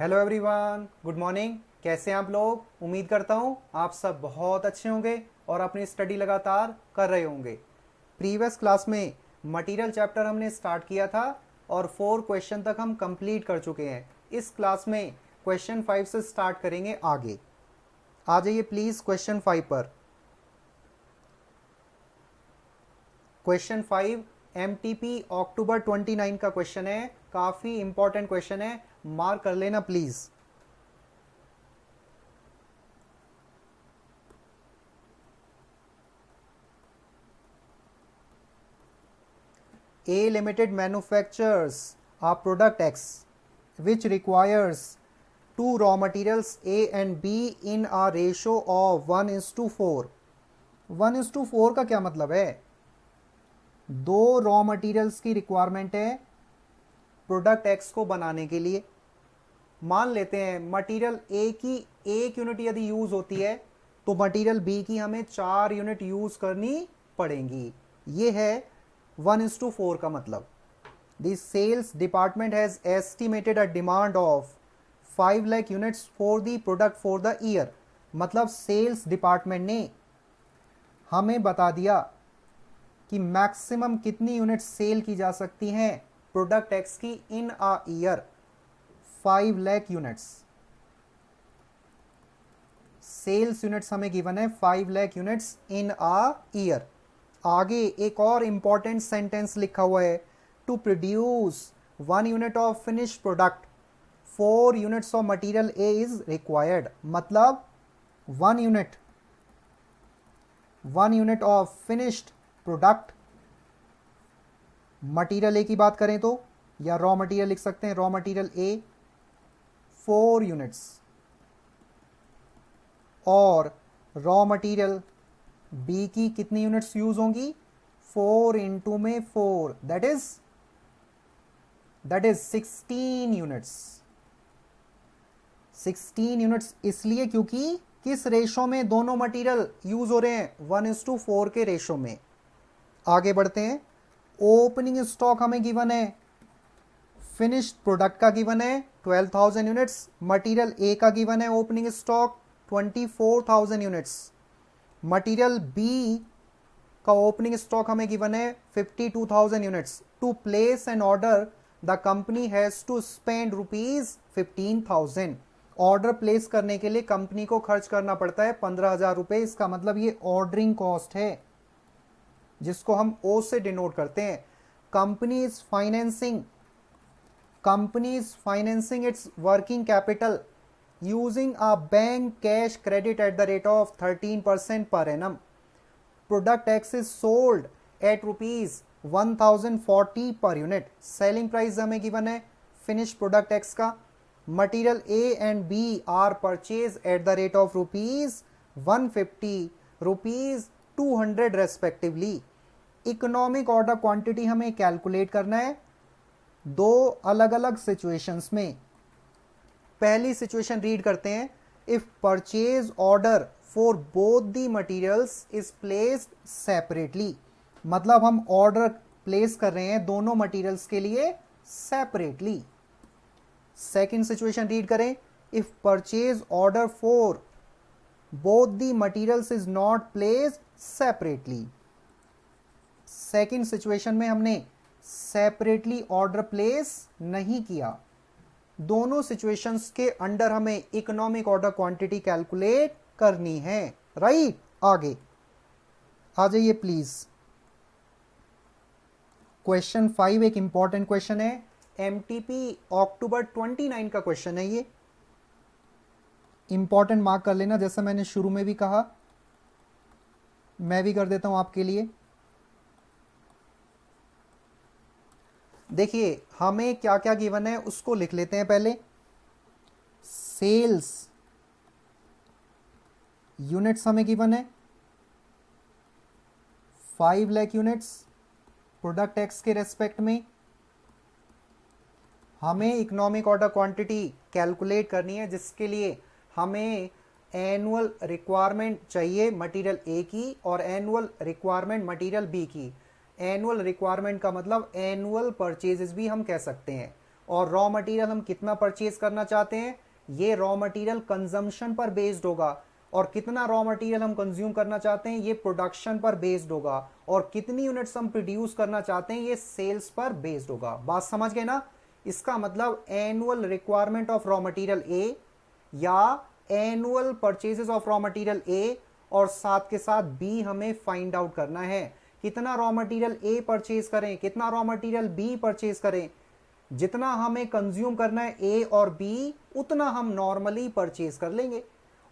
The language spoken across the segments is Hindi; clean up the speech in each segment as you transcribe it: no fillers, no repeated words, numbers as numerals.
Hello everyone, good morning. कैसे हैं आप लोग? उम्मीद करता हूँ आप सब बहुत अच्छे होंगे और अपनी स्टडी लगातार कर रहे होंगे। प्रीवियस क्लास में मटेरियल चैप्टर हमने स्टार्ट किया था और 4 क्वेश्चन तक हम कंप्लीट कर चुके हैं। इस क्लास में क्वेश्चन 5 से स्टार्ट करेंगे आगे। आ जाइए प्लीज़ क्वेश्चन 5 पर। क्वेश्चन 5 एमटीपी अक्टूबर 29 का क्वेश्चन है। काफ़ी इंपॉर्टेंट क्वेश्चन है, मार्क कर लेना please. A Limited manufactures a product X which requires two raw materials A and B in a ratio of 1:4। 1:4 का क्या मतलब है? दो रॉ मटेरियल्स की रिक्वायरमेंट है प्रोडक्ट एक्स को बनाने के लिए। मान लेते हैं मटेरियल ए की 1 यूनिट यदि यूज होती है तो मटेरियल बी की हमें 4 यूनिट यूज करनी पड़ेंगी। ये है 1:4 का मतलब। The sales department has estimated a demand of 5 lakh units for the product for the year. मतलब सेल्स डिपार्टमेंट ने हमें बता दिया कि मैक्सिमम कितनी यूनिट सेल की जा सकती हैं प्रोडक्ट एक्स की in a year. 5 lakh units sales units हमें गिवन है, 5 lakh units in a year. आगे एक और इंपॉर्टेंट सेंटेंस लिखा हुआ है, to produce 1 unit of finish product 4 units of material A is required. मतलब 1 unit of finished product, material A की बात करें तो, या रॉ मटेरियल लिख सकते हैं, रॉ मटेरियल ए 4 यूनिट्स और रॉ मटेरियल बी की कितनी यूनिट्स यूज होंगी? 4 इंटू में 4, दैट इज 16 यूनिट्स। 16 यूनिट्स इसलिए क्योंकि किस रेशो में दोनों मटेरियल यूज हो रहे हैं? 1:4 के रेशो में। आगे बढ़ते हैं। ओपनिंग स्टॉक हमें गिवन है, फिनिश्ड प्रोडक्ट का गिवन है 12,000 यूनिट्स, मटेरियल ए का गिवन है opening stock 24,000 units, material B का ओपनिंग स्टॉक हमें गिवन है 52,000 units. To place an order the company has to spend ₹15,000। Order place करने के लिए कंपनी को खर्च करना पड़ता है 15,000 रुपए। इसका मतलब ये ऑर्डरिंग कॉस्ट है जिसको हम ओ से डिनोट करते हैं। Company is financing its working capital using a bank cash credit at the rate of 13% per annum. Product X is sold at ₹1,040 per unit. Selling price हमें गिवन है फिनिश प्रोडक्ट एक्स का। Material A and B are purchase at the rate of ₹150, ₹200 respectively. Economic order quantity हमें कैलकुलेट करना है दो अलग अलग सिचुएशंस में। पहली सिचुएशन रीड करते हैं। If purchase order for both the materials is placed separately, मतलब हम ऑर्डर प्लेस कर रहे हैं दोनों मटेरियल्स के लिए सेपरेटली। सेकंड सिचुएशन रीड करें। If purchase order for both the materials is not placed separately. Second situation में हमने सेपरेटली ऑर्डर प्लेस नहीं किया। दोनों सिचुएशंस के अंडर हमें इकोनॉमिक ऑर्डर क्वांटिटी कैलकुलेट करनी है, राइट। आगे आ जाइए प्लीज। क्वेश्चन 5 एक इंपॉर्टेंट क्वेश्चन है, एमटीपी अक्टूबर 29 का क्वेश्चन है। ये इंपॉर्टेंट मार्क कर लेना, जैसा मैंने शुरू में भी कहा, मैं भी कर देता हूं आपके लिए। देखिए हमें क्या क्या गिवन है उसको लिख लेते हैं पहले। सेल्स यूनिट्स हमें गिवन है 5 लाख यूनिट्स प्रोडक्ट एक्स के रेस्पेक्ट में। हमें इकोनॉमिक ऑर्डर क्वांटिटी कैलकुलेट करनी है जिसके लिए हमें एनुअल रिक्वायरमेंट चाहिए मटेरियल ए की और एनुअल रिक्वायरमेंट मटेरियल बी की। एनुअल रिक्वायरमेंट का मतलब एनुअल परचेजेस भी हम कह सकते हैं। और रॉ मटेरियल हम कितना परचेज करना चाहते हैं, ये रॉ मटेरियल कंजम्पशन पर बेस्ड होगा, और कितना रॉ मटेरियल हम कंज्यूम करना चाहते हैं ये प्रोडक्शन पर बेस्ड होगा, और कितनी यूनिट्स हम प्रोड्यूस करना चाहते हैं ये सेल्स पर बेस्ड होगा। बात समझ गए ना? इसका मतलब annual requirement of raw material A या annual purchases of raw material A, और साथ के साथ बी हमें फाइंड आउट करना है कितना रॉ मटेरियल ए परचेज करें, कितना रॉ मटेरियल बी परचेज करें। जितना हमें कंज्यूम करना है ए और बी उतना हम नॉर्मली परचेज कर लेंगे,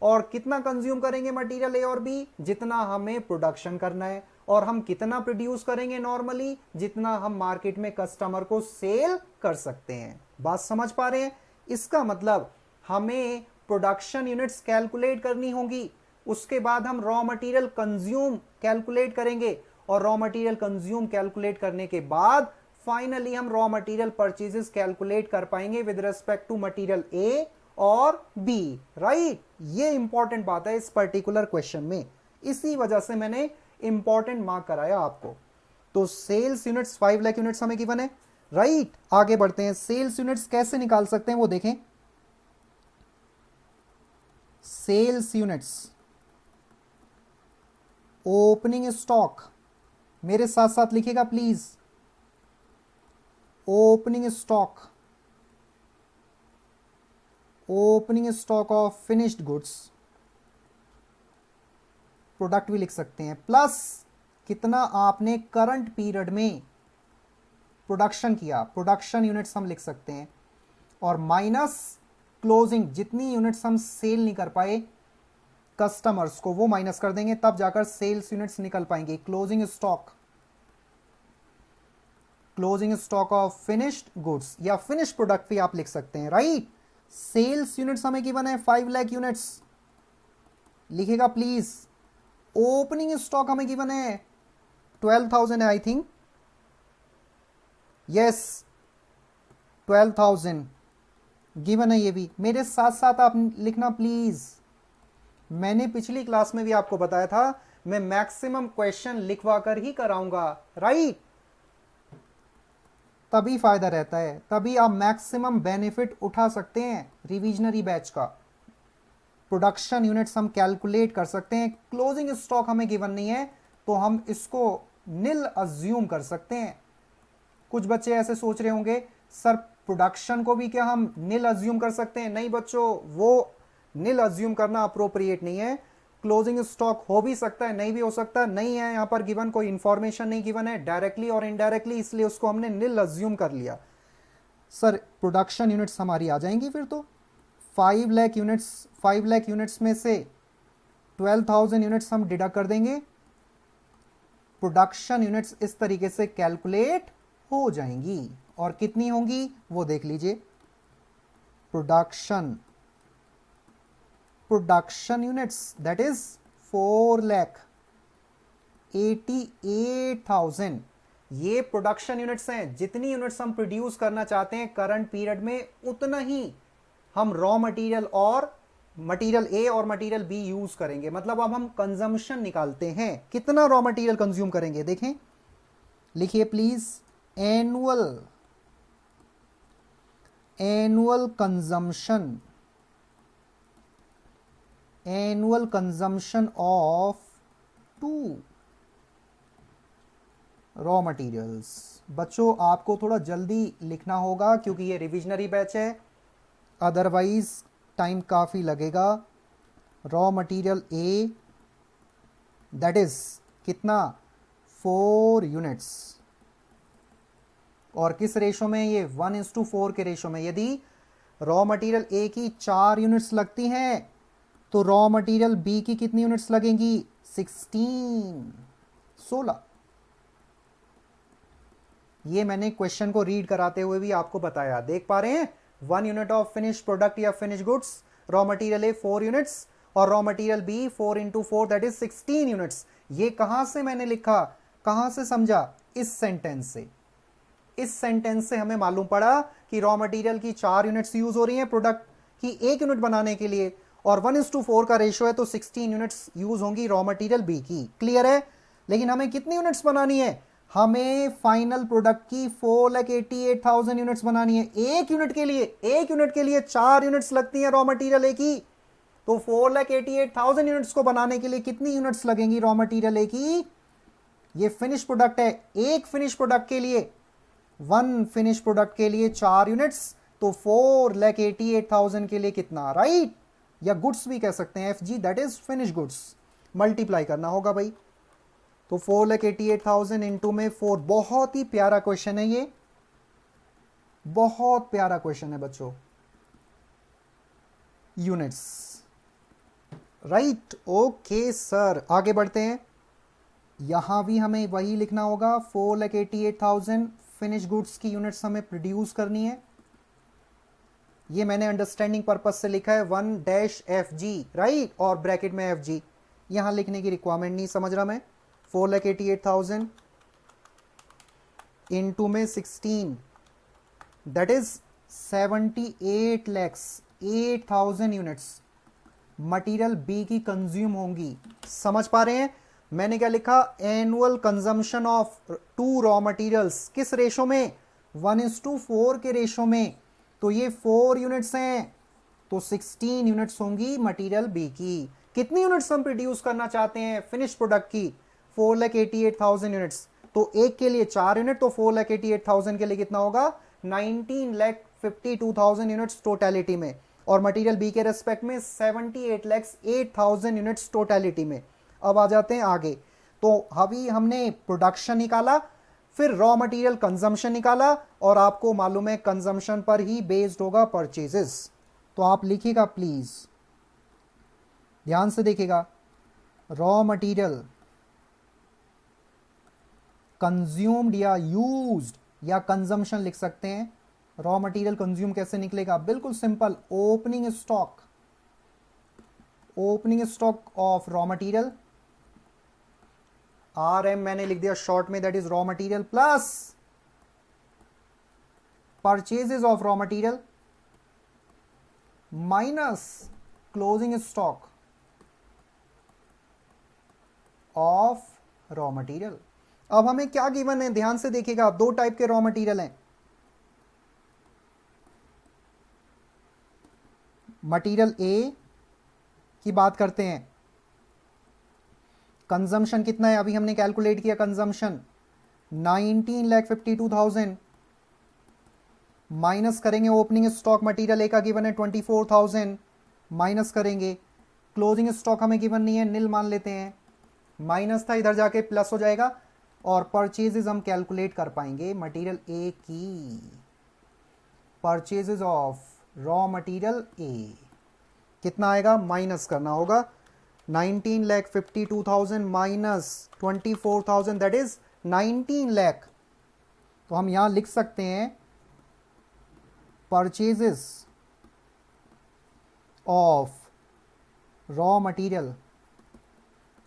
और कितना कंज्यूम करेंगे मटेरियल ए और बी, जितना हमें प्रोडक्शन करना है, और हम कितना प्रोड्यूस करेंगे नॉर्मली, जितना हम मार्केट में कस्टमर को सेल कर सकते हैं। बात समझ पा रहे हैं? इसका मतलब हमें प्रोडक्शन यूनिट्स कैलकुलेट करनी होगी, उसके बाद हम रॉ मटेरियल कंज्यूम कैलकुलेट करेंगे, और रॉ मटेरियल कंज्यूम कैलकुलेट करने के बाद फाइनली हम रॉ मटेरियल परचेजेस कैलकुलेट कर पाएंगे with respect to material A और बी। राइट, ये इंपॉर्टेंट बात है इस पर्टिकुलर क्वेश्चन में, इसी वजह से मैंने इंपॉर्टेंट मार्क कराया आपको। तो सेल्स यूनिट्स 5 लाख यूनिट्स हमें गिवन है। राइट, आगे बढ़ते हैं। सेल्स यूनिट्स कैसे निकाल सकते हैं वो देखें। सेल्स यूनिट्स ओपनिंग स्टॉक, मेरे साथ साथ लिखिएगा please. Opening stock, opening stock of finished goods, product भी लिख सकते हैं, प्लस कितना आपने करंट पीरियड में प्रोडक्शन किया, प्रोडक्शन यूनिट्स हम लिख सकते हैं, और माइनस क्लोजिंग, जितनी यूनिट्स हम सेल नहीं कर पाए कस्टमर्स को वो माइनस कर देंगे, तब जाकर सेल्स यूनिट्स निकल पाएंगे। Closing stock, closing stock of finished goods या फिनिश्ड प्रोडक्ट भी आप लिख सकते हैं। राइट, सेल्स यूनिट्स हमें गिवन है 5 लाख यूनिट्स, लिखेगा प्लीज। ओपनिंग स्टॉक हमें गिवन है 12,000 है आई थिंक, यस 12,000 गिवन है, ये भी मेरे साथ साथ आप लिखना प्लीज। मैंने पिछली क्लास में भी आपको बताया था मैं मैक्सिमम क्वेश्चन लिखवा कर ही कराऊंगा। राइट, तभी फायदा रहता है, तभी आप मैक्सिमम बेनिफिट उठा सकते हैं रिविजनरी बैच का। प्रोडक्शन यूनिट्स हम कैलकुलेट कर सकते हैं, क्लोजिंग स्टॉक हमें गिवन नहीं है तो हम इसको निल अज्यूम कर सकते हैं। कुछ बच्चे ऐसे सोच रहे होंगे सर प्रोडक्शन को भी क्या हम निल अज्यूम कर सकते हैं? नहीं बच्चों, वो निल अज्यूम करना अप्रोप्रिएट नहीं है। क्लोजिंग स्टॉक हो भी सकता है, नहीं भी हो सकता, नहीं है यहां पर गिवन, कोई इंफॉर्मेशन नहीं गिवन है डायरेक्टली और इनडायरेक्टली, इसलिए उसको हमने निल अज्यूम कर लिया। सर प्रोडक्शन यूनिट्स हमारी आ जाएंगी फिर तो 5 लाख यूनिट्स में से 12,000 यूनिट्स हम डिडक्ट कर देंगे, प्रोडक्शन यूनिट्स इस तरीके से कैलकुलेट हो जाएंगी, और कितनी होंगी वो देख लीजिए। प्रोडक्शन यूनिट्स दैट इज 4,88,000, ये प्रोडक्शन यूनिट्स हैं। जितनी यूनिट्स हम प्रोड्यूस करना चाहते हैं करंट पीरियड में उतना ही हम रॉ मटेरियल और मटेरियल ए और मटेरियल बी यूज करेंगे। मतलब अब हम कंजम्पशन निकालते हैं, कितना रॉ मटेरियल कंज्यूम करेंगे। देखें, लिखिए please, annual consumption of 2 raw materials. बच्चों आपको थोड़ा जल्दी लिखना होगा क्योंकि ये रिविजनरी बैच है, अदरवाइज टाइम काफी लगेगा। Raw material A that is कितना 4 यूनिट्स, और किस रेशो में? ये 1:4 के रेशो में। यदि रॉ मटेरियल ए की 4 यूनिट्स लगती हैं तो रॉ मटेरियल बी की कितनी यूनिट्स लगेंगी? 16। ये मैंने क्वेश्चन को रीड कराते हुए भी आपको बताया, देख पा रहे हैं? 1 यूनिट ऑफ फिनिश प्रोडक्ट या finish goods, raw material A 4 units और raw material B 4 × 4 that is 16 units. ये कहां से मैंने लिखा, कहां से समझा? इस सेंटेंस से। इस सेंटेंस से हमें मालूम पड़ा कि रॉ मटेरियल की 4 यूनिट्स यूज हो रही हैं प्रोडक्ट की 1 यूनिट बनाने के लिए, और 1:4 का रेशो है तो 16 यूनिट्स यूज होंगी रॉ मटेरियल बी की। क्लियर है? लेकिन हमें कितनी यूनिट्स बनानी है? हमें फाइनल प्रोडक्ट की 4,88,000 यूनिट्स बनानी है। एक यूनिट के लिए 4 यूनिट्स लगती हैं रॉ मटेरियल ए की। तो 4,88,000 यूनिट्स को बनाने के लिए कितनी यूनिट्स लगेंगी रॉ मटेरियल ए की? ये फिनिश प्रोडक्ट है, एक फिनिश प्रोडक्ट के लिए, वन फिनिश प्रोडक्ट के लिए 4 यूनिट्स, तो 4,88,000 के लिए कितना, राइट? या गुड्स भी कह सकते हैं, FG, that is finish goods. Multiply करना होगा भाई। तो 4,88,000 इंटू में 4। बहुत ही प्यारा क्वेश्चन है ये, बहुत प्यारा क्वेश्चन है बच्चों। Units, right? ओके सर, आगे बढ़ते हैं। यहां भी हमें वही लिखना होगा, 4,88,000 फिनिश गुड्स की यूनिट्स हमें प्रोड्यूस करनी है। ये मैंने अंडरस्टैंडिंग पर्पज से लिखा है 1-FG, राइट? और ब्रैकेट में FG, यहां लिखने की रिक्वायरमेंट नहीं, समझ रहा मैं। 4,88,000 इंटू में 16, that is 78 lakhs 8,000 units material B की कंज्यूम होंगी। समझ पा रहे हैं? मैंने क्या लिखा? Annual consumption of 2 raw materials, किस रेशो में? 1:4 के रेशो में। तो ये 4 यूनिट्स हैं, तो 16 यूनिट्स होंगी मटेरियल बी की। कितनी यूनिट्स हम प्रोड्यूस करना चाहते हैं फिनिश प्रोडक्ट की? 4,88,000 यूनिट्स। तो एक के लिए 4 यूनिट, तो 4,88,000 के लिए कितना होगा? 19,52,000 यूनिट्स टोटलिटी में। और मटेरियल बी के रेस्पेक्ट में 78,08,000 यूनिट्स टोटलिटी में। अब आ जाते हैं आगे। तो अभी हमने प्रोडक्शन निकाला, फिर रॉ मटेरियल कंजम्पशन निकाला, और आपको मालूम है कंजम्पशन पर ही बेस्ड होगा परचेजेस। तो आप लिखिएगा प्लीज, ध्यान से देखिएगा। रॉ मटेरियल कंज्यूम्ड या यूज्ड या कंजम्पशन लिख सकते हैं। रॉ मटेरियल कंज्यूम कैसे निकलेगा? बिल्कुल simple, opening stock of raw material, RM मैंने लिख दिया शॉर्ट में, that is raw material, plus purchases of raw material minus closing stock of raw material. अब हमें क्या गिवन है, ध्यान से देखिएगा। 2 टाइप के रॉ मटेरियल हैं। मटेरियल ए की बात करते हैं, कंजम्पशन कितना है? अभी हमने कैलकुलेट किया कंजम्पशन 19,52,000, माइनस करेंगे ओपनिंग स्टॉक, मटेरियल ए का गिवन है 24,000, माइनस करेंगे क्लोजिंग स्टॉक, हमें गिवन नहीं है, निल मान लेते हैं। माइनस था, इधर जाके प्लस हो जाएगा, और परचेजेस हम कैलकुलेट कर पाएंगे मटेरियल ए की। परचेजेस ऑफ रॉ मटेरियल ए कितना आएगा? माइनस करना होगा 19,52,000 माइनस 24,000, दैट इज 19 लाख। तो हम यहां लिख सकते हैं purchases of raw material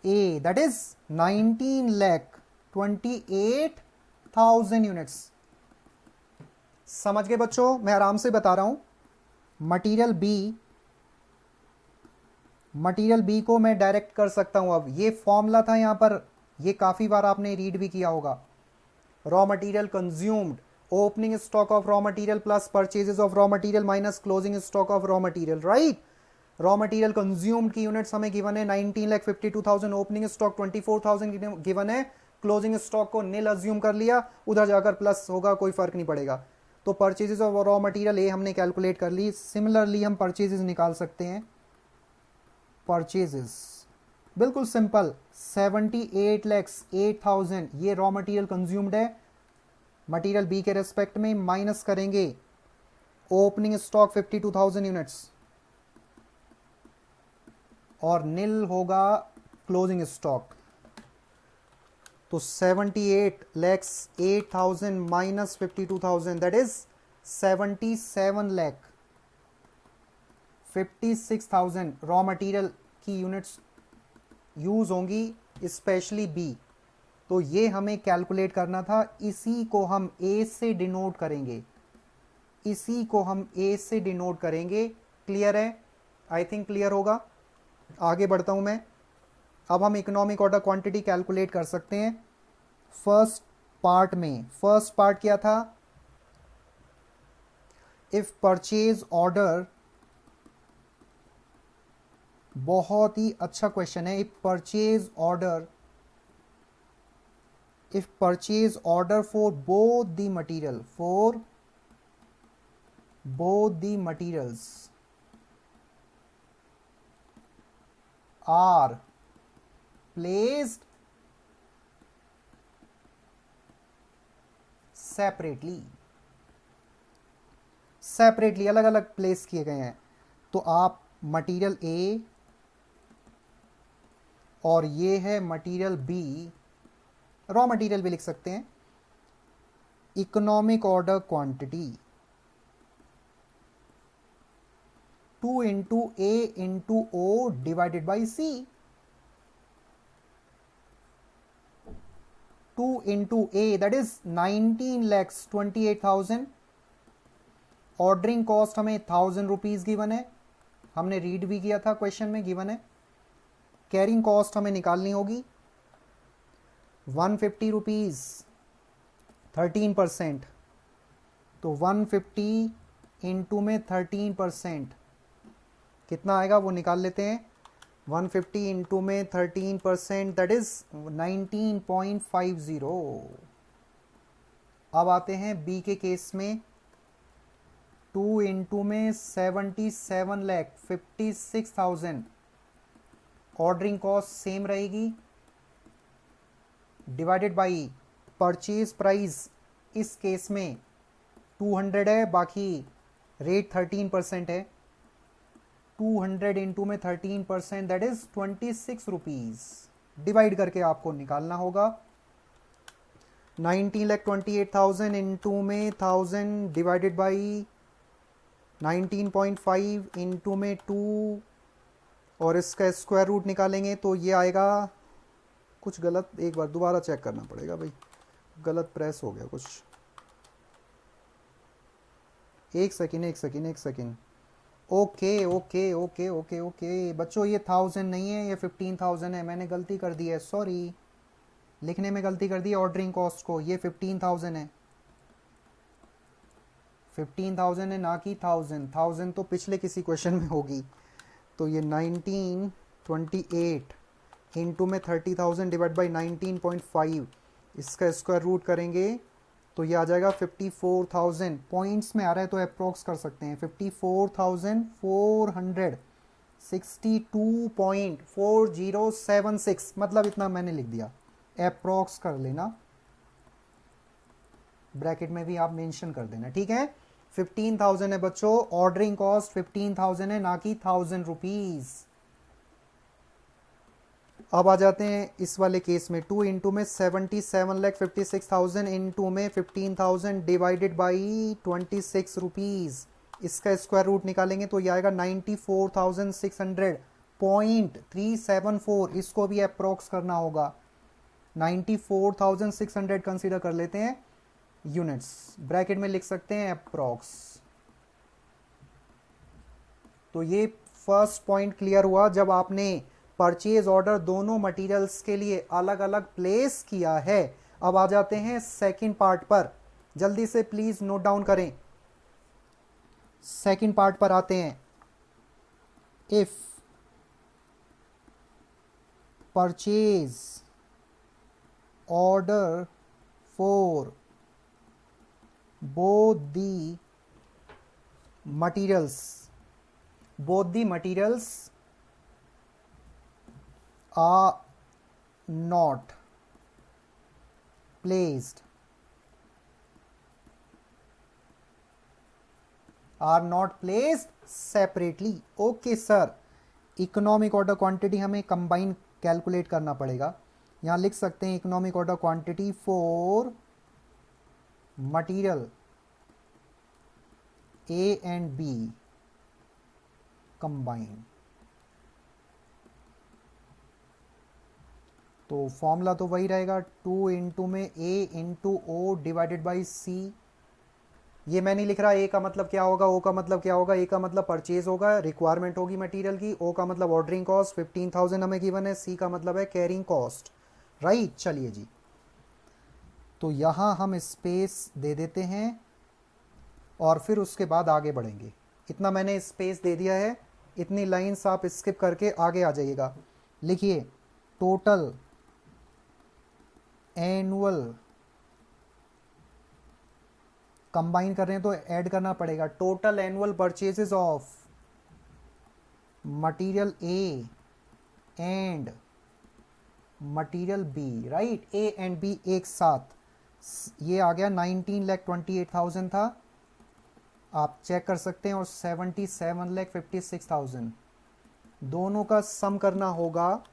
A, that is 19,28,000 units. समझ गए बच्चों? मैं आराम से बता रहा हूं। मटेरियल बी को मैं डायरेक्ट कर सकता हूं। अब ये फॉर्मूला था यहां पर, ये काफी बार आपने रीड भी किया होगा। Raw material consumed, opening stock of raw material plus purchases of raw material minus closing stock of raw material, right? Raw material consumed की यूनिट्स हमें गिवन है 19,52,000, ओपनिंग स्टॉक 24,000 गिवन है, क्लोजिंग स्टॉक को निल अज्यूम कर लिया, उधर जाकर प्लस होगा, कोई फर्क नहीं पड़ेगा। तो परचेजेस ऑफ रॉ मटेरियल ए हमने कैलकुलेट कर ली। सिमिलरली हम परचेजेस निकाल सकते हैं। परचेजेस बिल्कुल सिंपल, 78,08,000 ये रॉ मटेरियल कंज्यूम्ड है मटेरियल बी के रेस्पेक्ट में, माइनस करेंगे ओपनिंग स्टॉक 52,000 यूनिट्स, और निल होगा क्लोजिंग स्टॉक। तो 78,08,000 minus 52,000, that is 77,56,000 raw material की यूनिट्स यूज होंगी, स्पेशली बी। तो ये हमें कैलकुलेट करना था। इसी को हम ए से डिनोट करेंगे, क्लियर है? आई थिंक क्लियर होगा। आगे बढ़ता हूं मैं। अब हम इकोनॉमिक ऑर्डर क्वांटिटी कैलकुलेट कर सकते हैं। फर्स्ट पार्ट में, फर्स्ट पार्ट क्या था, इफ परचेज ऑर्डर, बहुत ही अच्छा क्वेश्चन है, if purchase order for both the materials are placed separately, अलग अलग प्लेस किए गए हैं, तो आप मटेरियल ए और ये है मटेरियल बी, रॉ मटेरियल भी लिख सकते हैं, economic order quantity 2 into A into O divided by C, 2 into A that is 19,28,000, ordering cost हमें 1000 रुपीज गिवन है, हमने रीड भी किया था क्वेश्चन में, गिवन है। कैरिंग कॉस्ट हमें निकालनी होगी 150 रुपीज 13%, तो 150 इंटू में 13% कितना आएगा वो निकाल लेते हैं। 150 इंटू में 13% दैट इज 19.50। अब आते हैं बी के केस में, 2 इंटू में 77,56,000, ऑर्डरिंग कॉस्ट सेम रहेगी, डिवाइडेड बाई परचेज प्राइस इस केस में 200 है, बाकी रेट 13% है, 200 इंटू में 13% दैट इज 26 रुपीज, डिवाइड करके आपको निकालना होगा। 19,28,000 इंटू में 1000 डिवाइडेड बाई 19.5 इंटू में 2 और इसका स्क्वायर रूट निकालेंगे तो ये आएगा कुछ गलत, एक बार दोबारा चेक करना पड़ेगा भाई, गलत प्रेस हो गया कुछ, एक सेकेंड। ओके बच्चों, ये 1000 नहीं है, ये 15,000 है, मैंने गलती कर दी है, सॉरी, लिखने में गलती कर दी है ऑर्डरिंग कॉस्ट को, ये 15,000 है, 15,000 है ना कि 1000 तो पिछले किसी क्वेश्चन में होगी, तो ये 1928 इंटू में 30,000 डिवाइड बाई 19.5, इसका स्क्वायर रूट करेंगे तो ये आ जाएगा 54,000, पॉइंट्स में आ रहा है तो अप्रोक्स कर सकते हैं, 54,462.4076, मतलब इतना मैंने लिख दिया, अप्रोक्स कर लेना, ब्रैकेट में भी आप मेंशन कर देना, ठीक है। 15,000 है बच्चों, ऑर्डरिंग कॉस्ट 15,000 है, ना कि 1000 रुपीज। अब आ जाते हैं इस वाले केस में, 2 इंटू में 77,56,000 इंटू में 15,000 डिवाइडेड बाई 26 रुपीज, इसका स्क्वायर रूट निकालेंगे तो ये आएगा 94,600.374, इसको भी अप्रोक्स करना होगा, 94,600 कंसीडर कर लेते हैं यूनिट्स, ब्रैकेट में लिख सकते हैं अप्रोक्स। तो ये फर्स्ट पॉइंट क्लियर हुआ जब आपने परचेज ऑर्डर दोनों मटेरियल्स के लिए अलग अलग प्लेस किया है। अब आ जाते हैं सेकंड पार्ट पर, जल्दी से प्लीज नोट डाउन करें, सेकंड पार्ट पर आते हैं। If purchase order for both the materials are not placed separately। Okay sir, economic order quantity हमें कंबाइन कैलकुलेट करना पड़ेगा, यहां लिख सकते हैं economic order quantity for material A and B combine. तो फॉर्मूला तो वही रहेगा, 2 इंटू में A into O divided by C। ये मैं नहीं लिख रहा, A का मतलब क्या होगा, O का मतलब क्या होगा। A का मतलब परचेज होगा, रिक्वायरमेंट होगी मटेरियल की, O का मतलब ऑर्डरिंग कॉस्ट 15,000 हमें गिवन है, C का मतलब है कैरिंग कॉस्ट, राइट। चलिए जी, तो यहाँ हम स्पेस दे देते हैं और फिर उसके बाद आगे बढ़ेंगे। इतना मैंने स्पेस दे दिया है, इतनी लाइंस आप स्किप करके आगे आ जाइएगा। लिखिए टोटल एनुअल, कंबाइन कर रहे हैं तो ऐड करना पड़ेगा, total annual purchases of material A and material B, right, A and B एक साथ, ये आ गया 19,28,000 था, आप चेक कर सकते हैं, और 77,56,000, दोनों का सम करना होगा।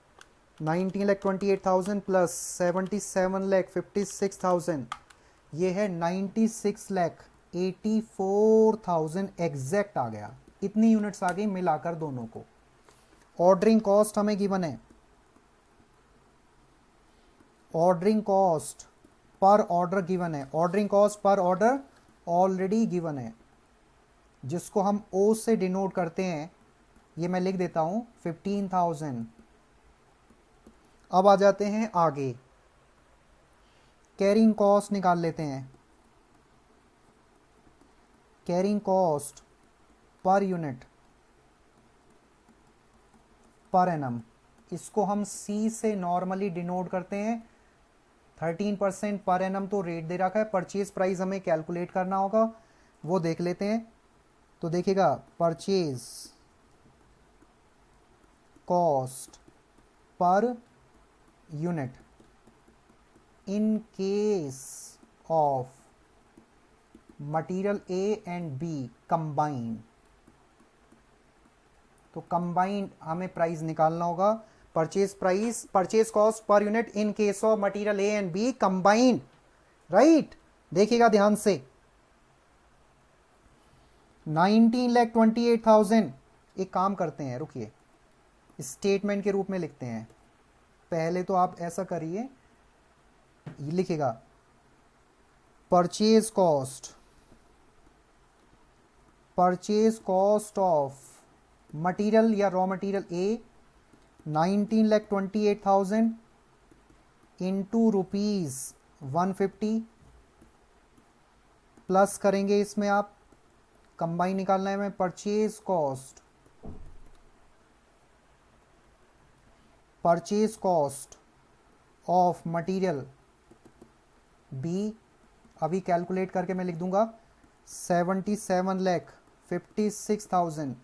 19,28,000 प्लस 77,56,000, ये है 96,84,000 एग्जैक्ट आ गया। इतनी यूनिट्स आ गई मिलाकर दोनों को। ऑर्डरिंग कॉस्ट हमें गिवन है, ordering cost per order given है, ordering cost per order already given है, जिसको हम ओ से डिनोट करते हैं, ये मैं लिख देता हूं 15,000। अब आ जाते हैं आगे, कैरिंग कॉस्ट निकाल लेते हैं। Carrying cost per unit per annum, इसको हम सी से नॉर्मली डिनोट करते हैं। 13% पर एनम तो रेट दे रखा है, परचेज प्राइस हमें कैलकुलेट करना होगा, वो देख लेते हैं। तो देखिएगा purchase cost per unit in case of material A and B combined, तो कंबाइंड हमें प्राइस निकालना होगा। Purchase price, purchase cost per unit in case of material A and B combined, right, देखिएगा ध्यान से। 19,28,000, एक काम करते हैं, रुकिए, स्टेटमेंट के रूप में लिखते हैं। पहले तो आप ऐसा करिए, लिखिएगा परचेज कॉस्ट ऑफ मटेरियल या raw material A 19,28,000 into ₹150 plus करेंगे, इसमें आप कंबाइन निकालना है हमें, purchase cost of material B, अभी कैलकुलेट करके मैं लिख दूंगा 77,56,000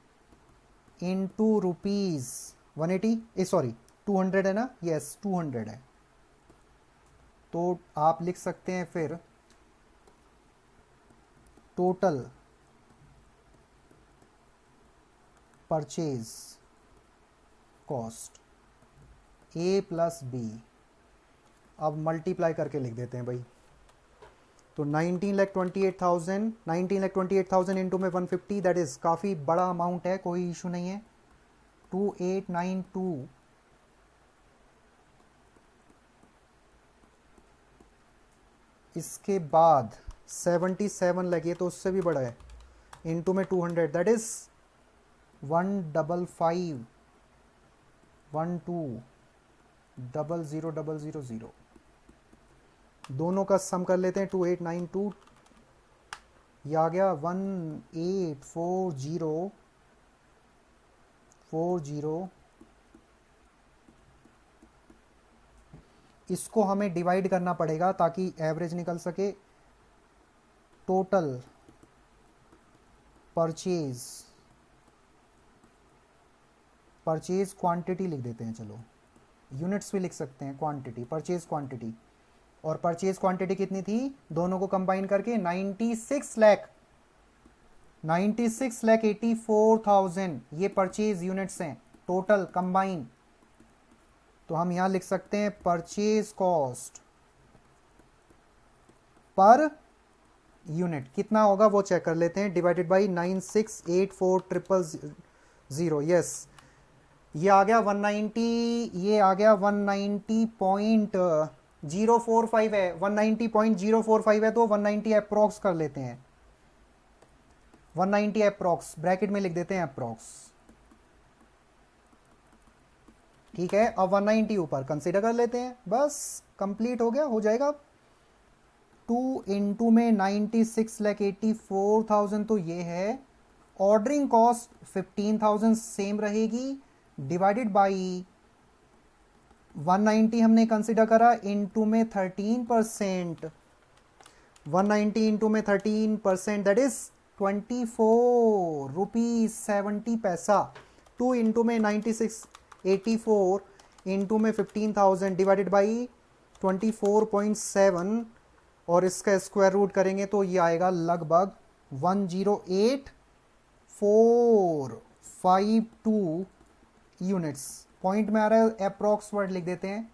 इंटू ₹180, सॉरी 200 है ना, यस 200 है। तो आप लिख सकते हैं फिर टोटल परचेज कॉस्ट ए प्लस बी, अब मल्टीप्लाई करके लिख देते हैं भाई। तो 19,28,000 इंटू में 150, दैट इज काफ़ी बड़ा अमाउंट है, कोई इशू नहीं है। 2892 इसके बाद 77 लगे तो उससे भी बड़ा है, इंटू में 200, दैट इज 155120000। दोनों का सम कर लेते हैं, 2892, ये आ गया 184040। इसको हमें डिवाइड करना पड़ेगा ताकि एवरेज निकल सके। टोटल परचेज क्वांटिटी लिख देते हैं, चलो यूनिट्स भी लिख सकते हैं, क्वांटिटी, परचेज क्वांटिटी, और परचेज क्वांटिटी कितनी थी दोनों को कंबाइन करके 96,84,000, ये परचेज यूनिट्स हैं टोटल कंबाइन। तो हम यहां लिख सकते हैं परचेज कॉस्ट पर यूनिट कितना होगा वो चेक कर लेते हैं, डिवाइडेड बाई 96,84,000, यस, ये आ गया 190, ये आ गया 190.045 है, 190.045 है, तो 190 अप्रोक्स कर लेते हैं, 190 अप्रोक्स ब्रैकेट में लिख देते हैं अप्रोक्स, ठीक है। अब 190 ऊपर कंसीडर कर लेते हैं, बस कंप्लीट हो गया, हो जाएगा। 2 इंटू में 96,84,000 तो ये है। ऑर्डरिंग कॉस्ट 15,000 सेम रहेगी, डिवाइडेड बाई 190 हमने कंसिडर करा, इंटू में 13%। 190 इंटू में 13%, दैट इज 24 रुपीज 70 पैसा। 2 इंटू में 96,84 इंटू में 15,000 डिवाइडेड बाई 24.7 और इसका स्क्वायर रूट करेंगे तो ये आएगा लगभग 108,452 यूनिट्स। पॉइंट में आ रहा है, अप्रॉक्स वर्ड लिख देते हैं।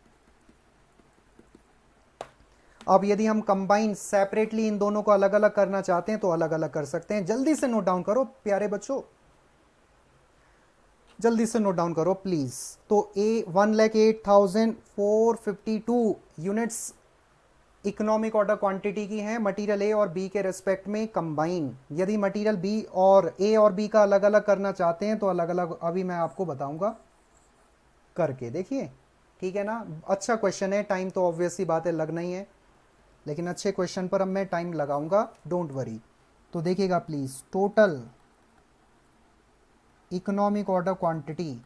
अब यदि हम कंबाइन सेपरेटली इन दोनों को अलग अलग करना चाहते हैं तो अलग अलग कर सकते हैं। जल्दी से नोट डाउन करो प्यारे बच्चों, जल्दी से नोट डाउन करो प्लीज। तो ए 1,08,452 यूनिट्स इकोनॉमिक ऑर्डर क्वांटिटी की है मटेरियल ए और बी के रेस्पेक्ट में कंबाइन। यदि मटेरियल बी और ए और बी का अलग अलग करना चाहते हैं तो अलग अलग अभी मैं आपको बताऊंगा करके, देखिए ठीक है ना। अच्छा क्वेश्चन है, टाइम तो ऑब्वियसली बात है लगना ही है, लेकिन अच्छे क्वेश्चन पर अब मैं टाइम लगाऊंगा, डोंट वरी। तो देखिएगा please, total economic order quantity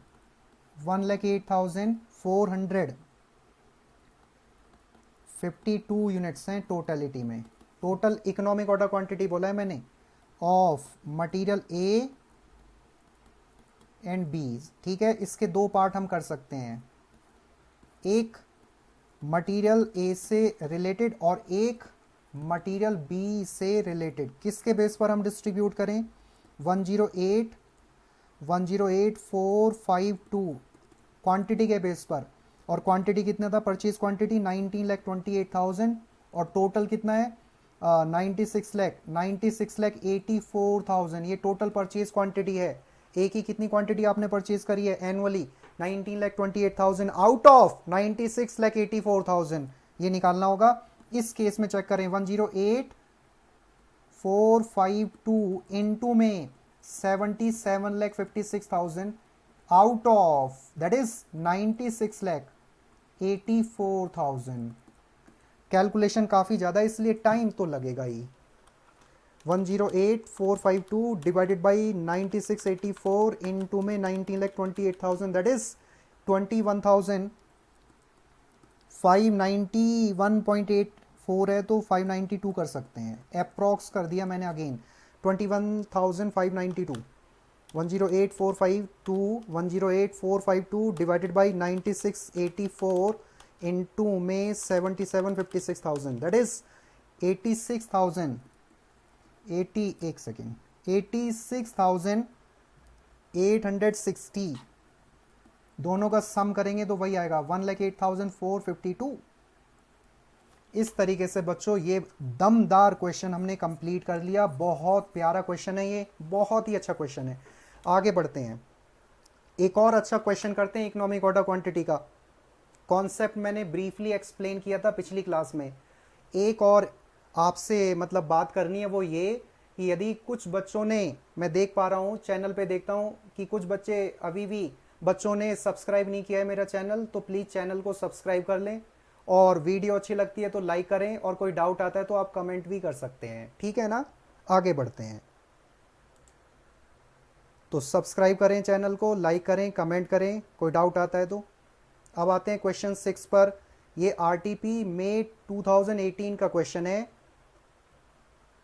1,08,452 units हैं टोटलिटी में। टोटल इकोनॉमिक ऑर्डर क्वांटिटी बोला है मैंने of material A and B, ठीक है। इसके दो पार्ट हम कर सकते हैं, एक मटेरियल ए से रिलेटेड और एक मटेरियल बी से रिलेटेड। किसके बेस पर हम डिस्ट्रीब्यूट करें? 108,452 क्वांटिटी के बेस पर। और क्वांटिटी कितना था? परचेज क्वांटिटी 19,28,000 और टोटल कितना है? 96,84,000। ये टोटल परचेज क्वांटिटी है। ए की कितनी क्वांटिटी आपने परचेज करी है एनुअली? 19,28,000 out of 96,84,000। ये निकालना होगा। इस केस में चेक करें, 108,452 इंटू में 77,56,000 out of that is 96,84,000। Calculation काफी ज्यादा इसलिए टाइम तो लगेगा ही। 108,452 डिवाइडेड बाई 96,84 इंटू में 19,28,000 दैट इज 21,591.84 है, तो 592 कर सकते हैं। अप्रॉक्स कर दिया मैंने अगेन 21,592। 108,452 डिवाइडेड बाई 96,84 इंटू में 77,56,000 दैट इज 86,860। दोनों का सम करेंगे तो वही आएगा 1,08,452। इस तरीके से बच्चों ये दमदार क्वेश्चन हमने कंप्लीट कर लिया। बहुत प्यारा क्वेश्चन है ये, बहुत ही अच्छा क्वेश्चन है। आगे बढ़ते हैं, एक और अच्छा क्वेश्चन करते हैं। इकोनॉमिक ऑर्डर क्वांटिटी का कॉन्सेप्ट मैंने ब्रीफली एक्सप्लेन किया था पिछली क्लास में। एक और आपसे मतलब बात करनी है, वो ये कि यदि कुछ बच्चों ने, मैं देख पा रहा हूँ चैनल पे देखता हूँ कि कुछ बच्चे अभी भी बच्चों ने सब्सक्राइब नहीं किया है मेरा चैनल, तो प्लीज़ चैनल को सब्सक्राइब कर लें और वीडियो अच्छी लगती है तो लाइक करें, और कोई डाउट आता है तो आप कमेंट भी कर सकते हैं, ठीक है ना। आगे बढ़ते हैं, तो सब्सक्राइब करें चैनल को, लाइक करें, कमेंट करें, कोई डाउट आता है तो। अब आते हैं क्वेश्चन 6 पर। ये आरटीपी मई 2018 का क्वेश्चन है।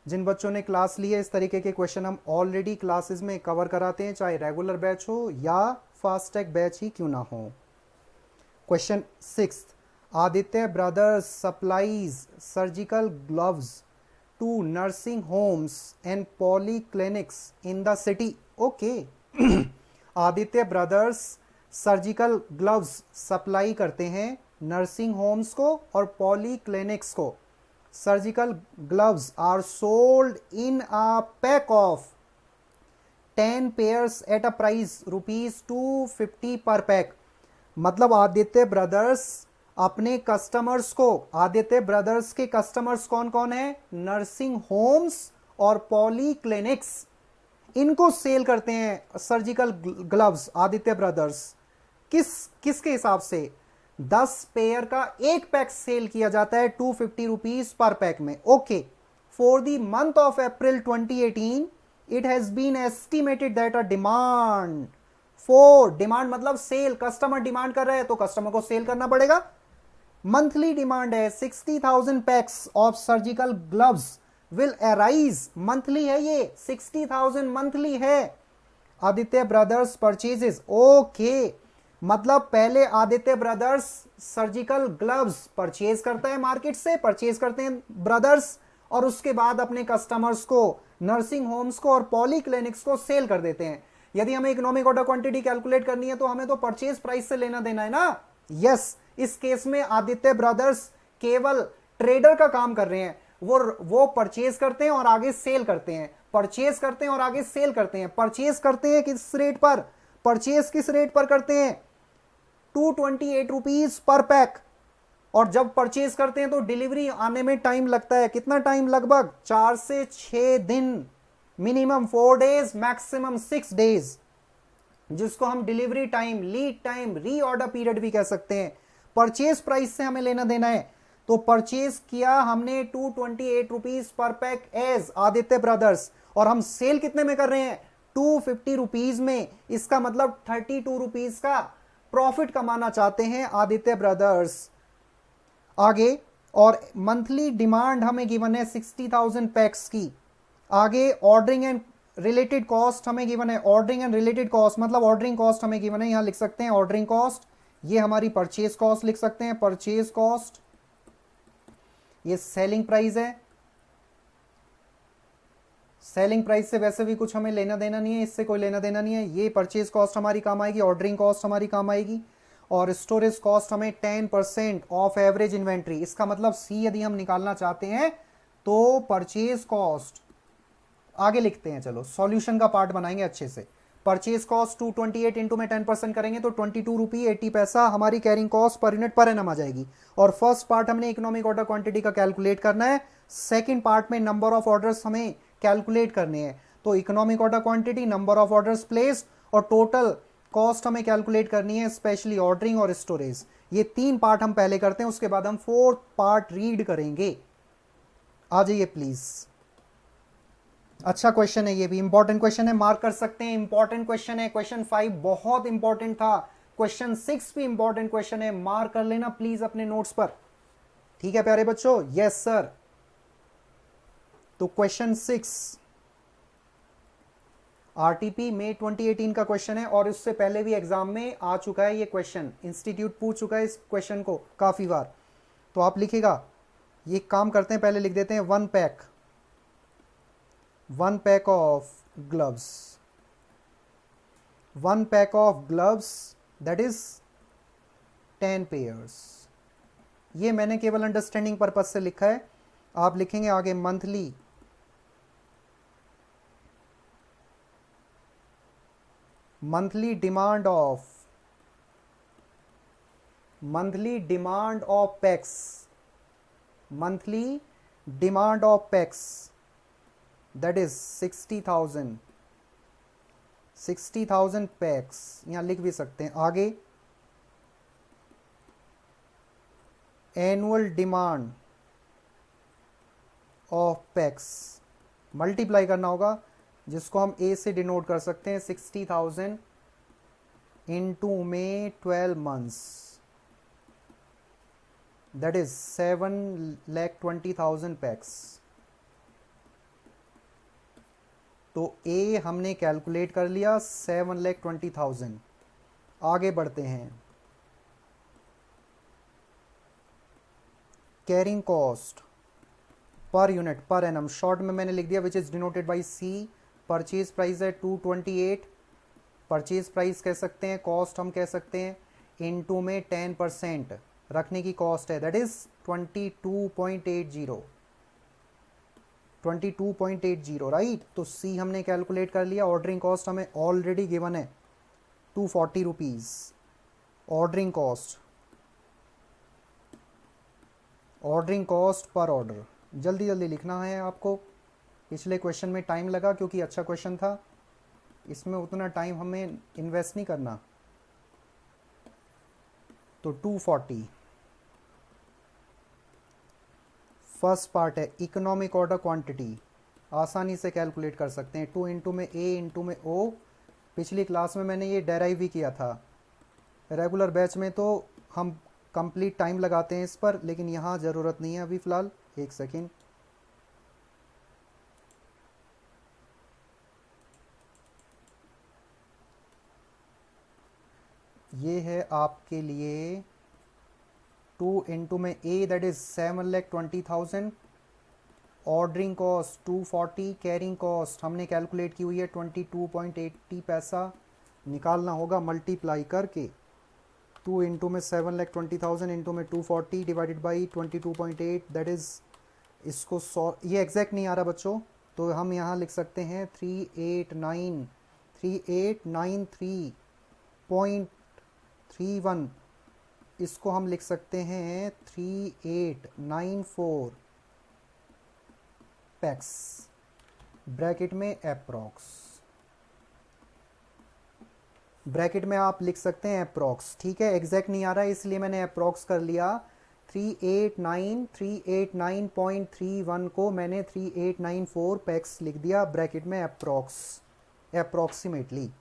जिन बच्चों ने क्लास ली है, इस तरीके के क्वेश्चन हम ऑलरेडी क्लासेस में कवर कराते हैं, चाहे रेगुलर बैच हो या फास्टैग बैच ही क्यों ना हो। Question 6, Aditya brothers supplies surgical gloves to nursing homes and polyclinics in the city. Okay, Aditya brothers surgical gloves supply करते हैं नर्सिंग होम्स को और पॉलीक्लिनिक्स को। Surgical gloves are sold in a pack of 10 pairs at a price ₹250 per pack. मतलब आदित्य ब्रदर्स अपने कस्टमर्स को, आदित्य ब्रदर्स के कस्टमर्स कौन कौन है? नर्सिंग होम्स और पॉलीक्लिनिक्स, इनको सेल करते हैं सर्जिकल ग्लव्स आदित्य ब्रदर्स। किसके हिसाब से? 10 पेयर का एक पैक सेल किया जाता है 250 रुपीज पर पैक में। Okay, for the month of April 2018 it has been estimated that a demand for, demand मतलब सेल, कस्टमर डिमांड कर रहे हैं तो कस्टमर को सेल करना पड़ेगा। मंथली डिमांड है 60,000 PACS of surgical gloves will arise, monthly है ये, 60,000 मंथली है। आदित्य ब्रदर्स परचेजेस, ओके, मतलब पहले Aditya brothers surgical gloves purchase करता है मार्केट से, परचेज करते हैं ब्रदर्स, और उसके बाद अपने कस्टमर्स को, नर्सिंग होम्स को और पॉली क्लिनिक्स को सेल कर देते हैं। यदि हमें इकोनॉमिक ऑर्डर क्वांटिटी कैलकुलेट करनी है तो हमें तो परचेज प्राइस से लेना देना है ना। यस, इस केस में आदित्य ब्रदर्स केवल ट्रेडर का काम कर रहे हैं, वो परचेज करते हैं और आगे सेल करते हैं, परचेज करते हैं और आगे सेल करते हैं। परचेज करते हैं किस रेट पर, परचेज किस रेट पर करते हैं, 228 रुपीज पर पैक, और जब परचेज करते हैं तो डिलीवरी आने में टाइम लगता है, कितना टाइम, लगभग 4 से 6 दिन, मिनिमम 4 डेज, मैक्सिमम 6 डेज, जिसको हम delivery time, lead time, reorder period भी कह सकते हैं। परचेज प्राइस से हमें लेना देना है, तो परचेज किया हमने 228 rupees per pack as Aditya brothers, और हम सेल कितने में कर रहे हैं, 250 रुपीज में। इसका मतलब 32 रुपीज का प्रॉफिट कमाना चाहते हैं आदित्य ब्रदर्स। आगे, और मंथली डिमांड हमें गिवन है 60,000 पैक्स की। आगे ऑर्डरिंग एंड रिलेटेड कॉस्ट हमें गिवन है, ऑर्डरिंग एंड रिलेटेड कॉस्ट मतलब ऑर्डरिंग कॉस्ट हमें गिवन है, यहां लिख सकते हैं ऑर्डरिंग कॉस्ट, ये हमारी परचेज कॉस्ट लिख सकते हैं, परचेज कॉस्ट, ये सेलिंग प्राइस है। सेलिंग प्राइस से वैसे भी कुछ हमें लेना देना नहीं है, इससे कोई लेना देना नहीं है। ये परचेज कॉस्ट हमारी काम आएगी, ऑर्डरिंग कॉस्ट हमारी काम आएगी, और स्टोरेज कॉस्ट हमें 10% ऑफ एवरेज इन्वेंट्री। इसका मतलब सी यदि हम निकालना चाहते हैं तो परचेज कॉस्ट, आगे लिखते हैं, चलो सॉल्यूशन का पार्ट बनाएंगे अच्छे से। परचेज कॉस्ट 228 इंटू में 10% करेंगे तो 22 रुपी 80 पैसा हमारी carrying cost per unit per annum आ जाएगी। और फर्स्ट पार्ट हमने इकोनॉमिक ऑर्डर क्वांटिटी का कैलकुलेट करना है, सेकंड पार्ट में नंबर ऑफ ऑर्डर्स हमें कैलकुलेट करने हैं। तो economic order quantity, number of orders place और टोटल कॉस्ट हमें कैलकुलेट करनी है, स्पेशली ऑर्डरिंग और स्टोरेज। ये 3 पार्ट हम पहले करते हैं, उसके बाद हम 4th पार्ट रीड करेंगे। आ जाइए प्लीज। अच्छा क्वेश्चन है, ये भी इंपॉर्टेंट क्वेश्चन है, मार्क कर सकते हैं, इंपॉर्टेंट क्वेश्चन है। क्वेश्चन 5 बहुत इंपॉर्टेंट था, क्वेश्चन 6 भी इंपॉर्टेंट क्वेश्चन है, मार्क कर लेना प्लीज अपने नोट्स पर। ठीक है प्यारे बच्चों, यस सर। तो क्वेश्चन 6 आरटीपी मई 2018 का क्वेश्चन है, और इससे पहले भी एग्जाम में आ चुका है ये क्वेश्चन, इंस्टीट्यूट पूछ चुका है इस क्वेश्चन को काफी बार। तो आप लिखेगा, ये काम करते हैं, पहले लिख देते हैं 1 pack of gloves, 1 pack of gloves that is 10 pairs. ये मैंने केवल अंडरस्टैंडिंग पर्पज से लिखा है, आप लिखेंगे आगे monthly demand of PACS, monthly demand of PACS that is 60,000 PACS, यहां लिख भी सकते हैं। आगे annual demand of PACS, multiply करना होगा, जिसको हम ए से डिनोट कर सकते हैं 60,000 इंटू में 12 मंथ्स दैट इज 7,20,000 पैक्स। तो ए हमने कैलकुलेट कर लिया 7,20,000। आगे बढ़ते हैं, carrying cost per unit per annum, short में मैंने लिख दिया which is denoted by C. Purchase price है 228, परचेज प्राइस कह सकते हैं, कॉस्ट हम कह सकते हैं, इनटू में 10% रखने की कॉस्ट है दैट इज 22.80 राइट। तो सी हमने कैलकुलेट कर लिया। ऑर्डरिंग कॉस्ट हमें ऑलरेडी गिवन है 240 rupees ordering cost per order. जल्दी जल्दी लिखना है आपको, पिछले क्वेश्चन में टाइम लगा क्योंकि अच्छा क्वेश्चन था, इसमें उतना टाइम हमें इन्वेस्ट नहीं करना। तो 240। फर्स्ट पार्ट है इकोनॉमिक ऑर्डर क्वांटिटी, आसानी से कैलकुलेट कर सकते हैं। 2 इंटू में ए इंटू में ओ। पिछली क्लास में मैंने ये डेराइव भी किया था। रेगुलर बैच में तो हम कंप्लीट टाइम लगाते हैं इस पर, लेकिन यहाँ ज़रूरत नहीं है अभी फ़िलहाल। एक सेकेंड, ये है आपके लिए 2 इंटू में A that is 7,20,000, ordering cost 240, carrying cost हमने कैलकुलेट की हुई है 22.80 पैसा। निकालना होगा मल्टीप्लाई करके। 2 इंटू में 7,20,000 इंटू में 240 डिवाइडेड बाई 22.8 दैट इज़, इसको ये एग्जैक्ट नहीं आ रहा बच्चों, तो हम यहाँ लिख सकते हैं 3893.31। इसको हम लिख सकते हैं 3894 पैक्स, ब्रैकेट में अप्रॉक्स, ब्रैकेट में आप लिख सकते हैं अप्रॉक्स। ठीक है, एग्जैक्ट नहीं आ रहा है इसलिए मैंने अप्रॉक्स कर लिया। 389.31 को मैंने 3894 पैक्स लिख दिया, ब्रैकेट में अप्रॉक्स, अप्रॉक्सीमेटली।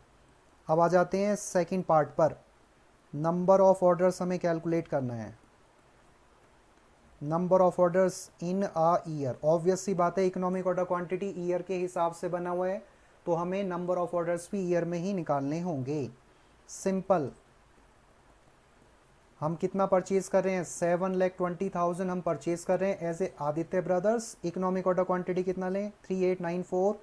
अब आ जाते हैं सेकंड पार्ट पर। नंबर ऑफ ऑर्डर्स हमें कैलकुलेट करना है। Number of orders in a year, obvious सी बात है इकोनॉमिक ऑर्डर क्वांटिटी ईयर के हिसाब से बना हुआ है, तो हमें नंबर ऑफ ऑर्डर्स भी ईयर में ही निकालने होंगे। सिंपल, हम कितना परचेज कर रहे हैं, 7,20,000 हम परचेज कर रहे हैं as A Aditya brothers. Economic order quantity कितना लें, 3894।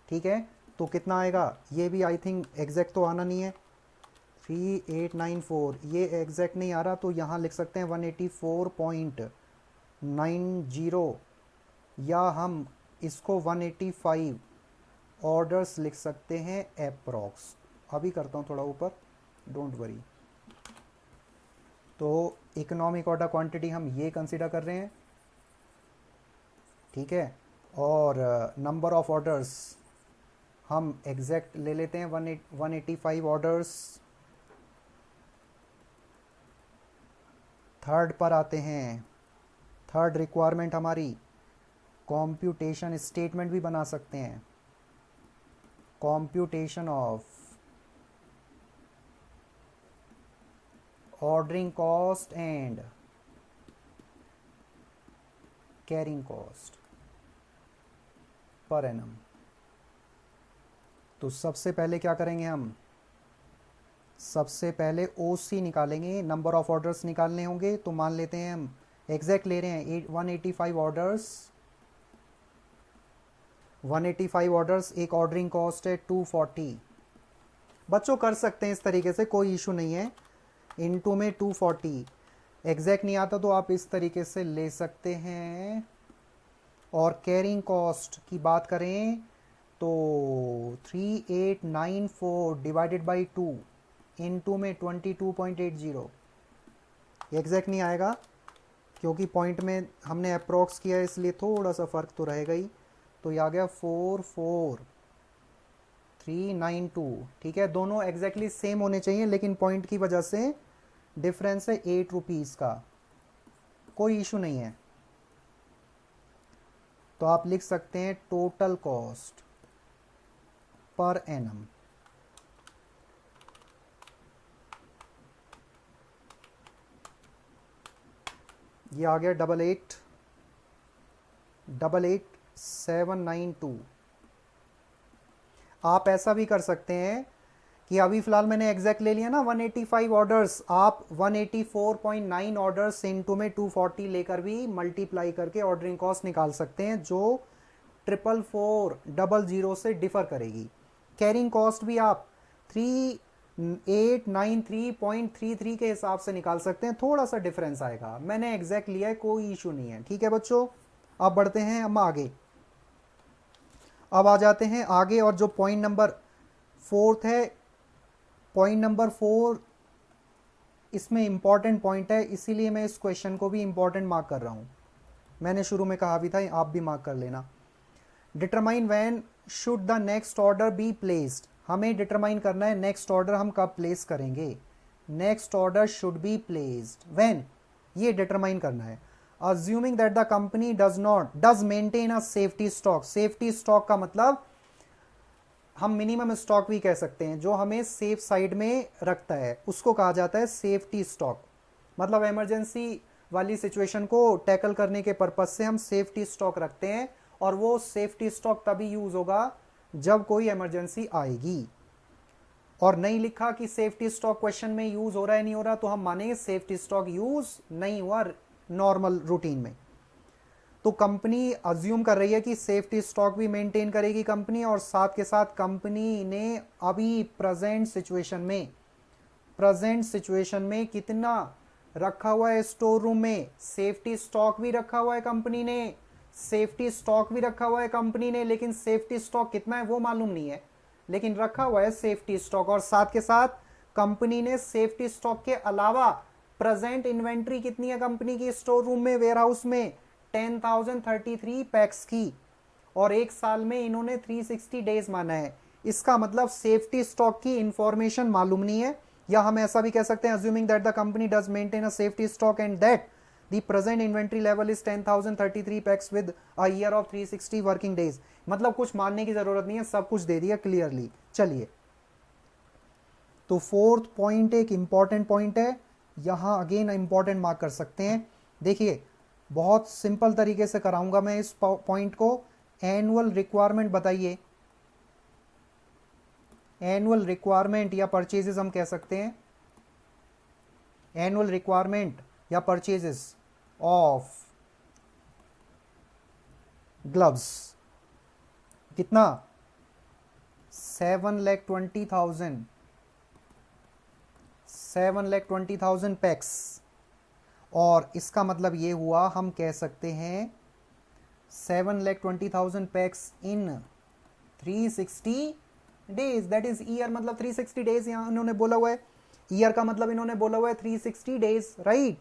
ठीक है, तो कितना आएगा, ये भी आई थिंक एग्जैक्ट तो आना नहीं है, 3894 ये एग्जैक्ट नहीं आ रहा, तो यहाँ लिख सकते हैं 184.90, या हम इसको 185 ऑर्डर्स लिख सकते हैं अप्रॉक्स। अभी करता हूँ थोड़ा ऊपर, डोंट वरी। तो इकोनॉमिक ऑर्डर क्वांटिटी हम ये कंसीडर कर रहे हैं, ठीक है, और नंबर ऑफ ऑर्डर्स हम एग्जैक्ट ले लेते हैं 185 ऑर्डर्स। थर्ड पर आते हैं। थर्ड रिक्वायरमेंट हमारी कॉम्प्यूटेशन स्टेटमेंट भी बना सकते हैं, computation of ordering cost and carrying cost per annum. तो सबसे पहले क्या करेंगे हम, सबसे पहले ओसी निकालेंगे, नंबर ऑफ ऑर्डर्स निकालने होंगे। तो मान लेते हैं हम एग्जैक्ट ले रहे हैं 185 ऑर्डर्स, 185 ऑर्डर्स, एक ऑर्डरिंग कॉस्ट है 240। बच्चों कर सकते हैं इस तरीके से, कोई इशू नहीं है। इनटू में 240, एग्जैक्ट नहीं आता तो आप इस तरीके से ले सकते हैं। और कैरिंग कॉस्ट की बात करें तो 3894 डिवाइडेड बाई 2 इनटू में 22.80, एग्जैक्ट नहीं आएगा क्योंकि पॉइंट में हमने अप्रॉक्स किया है, इसलिए थोड़ा सा फ़र्क तो रहेगा ही। तो ये आ गया 44392। ठीक है, दोनों एग्जैक्टली सेम होने चाहिए, लेकिन पॉइंट की वजह से डिफरेंस है 8 रुपीज़ का, कोई इशू नहीं है। तो आप लिख सकते हैं टोटल कॉस्ट पर एनम। ये आ गया 88,792। आप ऐसा भी कर सकते हैं कि अभी फिलहाल मैंने एग्जैक्ट ले लिया ना 185 ऑर्डर्स, आप 184.9 ऑर्डर्स इनटू में 240 लेकर भी मल्टीप्लाई करके ऑर्डरिंग कॉस्ट निकाल सकते हैं, जो 44400 से डिफर करेगी। कैरिंग कॉस्ट भी आप 3893.33 के हिसाब से निकाल सकते हैं, थोड़ा सा डिफरेंस आएगा, मैंने एग्जैक्ट लिया है, कोई इशू नहीं है। ठीक है बच्चों, अब बढ़ते हैं हम आगे। अब आ जाते हैं आगे, और जो पॉइंट नंबर 4 है, पॉइंट नंबर 4 इसमें इंपॉर्टेंट पॉइंट है, इसीलिए मैं इस क्वेश्चन को भी इंपॉर्टेंट मार्क कर रहा हूं। मैंने शुरू में कहा भी था, आप भी मार्क कर लेना। Determine when should the next order be placed, हमें डिटरमाइन करना है नेक्स्ट ऑर्डर हम कब प्लेस करेंगे। Next order should be placed when, ये डिटरमाइन करना है। Assuming that the company does maintain a safety stock. Safety stock का मतलब हम मिनिमम स्टॉक भी कह सकते हैं, जो हमें सेफ साइड में रखता है उसको कहा जाता है सेफ्टी स्टॉक। मतलब इमरजेंसी वाली सिचुएशन को टैकल करने के पर्पज से हम सेफ्टी स्टॉक रखते हैं, और वो सेफ्टी स्टॉक तभी यूज होगा जब कोई इमरजेंसी आएगी। और नहीं लिखा कि सेफ्टी स्टॉक क्वेश्चन में यूज हो रहा है नहीं हो रहा, तो हम मानेंगे सेफ्टी स्टॉक यूज नहीं हुआ नॉर्मल रूटीन में। तो कंपनी अज्यूम कर रही है कि सेफ्टी स्टॉक भी मेंटेन करेगी कंपनी, और साथ के साथ कंपनी ने अभी प्रेजेंट सिचुएशन में कितना रखा हुआ है स्टोर रूम में, सेफ्टी स्टॉक भी रखा हुआ है कंपनी ने, लेकिन सेफ्टी स्टॉक कितना है वो मालूम नहीं है, लेकिन रखा हुआ है सेफ्टी स्टॉक। और साथ के साथ कंपनी ने सेफ्टी स्टॉक के अलावा प्रेजेंट इन्वेंट्री कितनी है कंपनी की स्टोर रूम में, वेयर हाउस में, 10,033 पैक्स की, और एक साल में इन्होंने 360 डेज माना है। इसका मतलब सेफ्टी स्टॉक की इंफॉर्मेशन मालूम नहीं है, या हम ऐसा भी कह सकते हैं assuming that the company does maintain a safety stock and that the present inventory level is 10,033 PACS with a year of 360 working days. मतलब कुछ मानने की जरूरत नहीं है, सब कुछ दे दिया क्लियरली। चलिए, तो फोर्थ पॉइंट एक इंपॉर्टेंट पॉइंट है, यहां अगेन इंपॉर्टेंट मार्क कर सकते हैं। देखिए, बहुत सिंपल तरीके से कराऊंगा मैं इस पॉइंट को। एनुअल रिक्वायरमेंट बताइए, एनुअल रिक्वायरमेंट या परचेजेस हम कह सकते हैं, एनुअल रिक्वायरमेंट या परचेजेस ऑफ ग्लव्स कितना, 7,20,000 पैक्स। और इसका मतलब ये हुआ, हम कह सकते हैं 7,20,000 PACS in 360 days, that is year. मतलब 360 डेज यहां इन्होंने बोला हुआ है, ईयर का मतलब इन्होंने बोला हुआ है 360 डेज, राइट।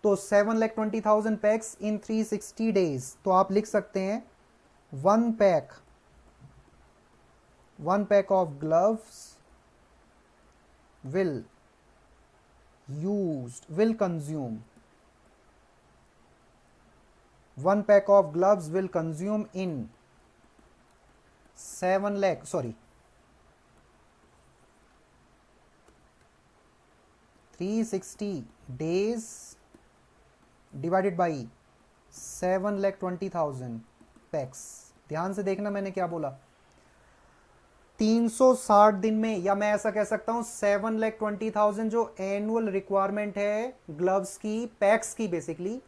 तो 7,20,000 पैक्स इन 360 डेज, तो आप लिख सकते हैं one pack of gloves will consume, 1 pack of gloves will consume in 360 days divided by 7,20,000 PACS. ध्यान से देखना मैंने क्या बोला, 360 दिन में, या मैं ऐसा कह सकता हूं 7,20,000 जो एनुअल रिक्वायरमेंट है ग्लव्स की, पैक्स की, basically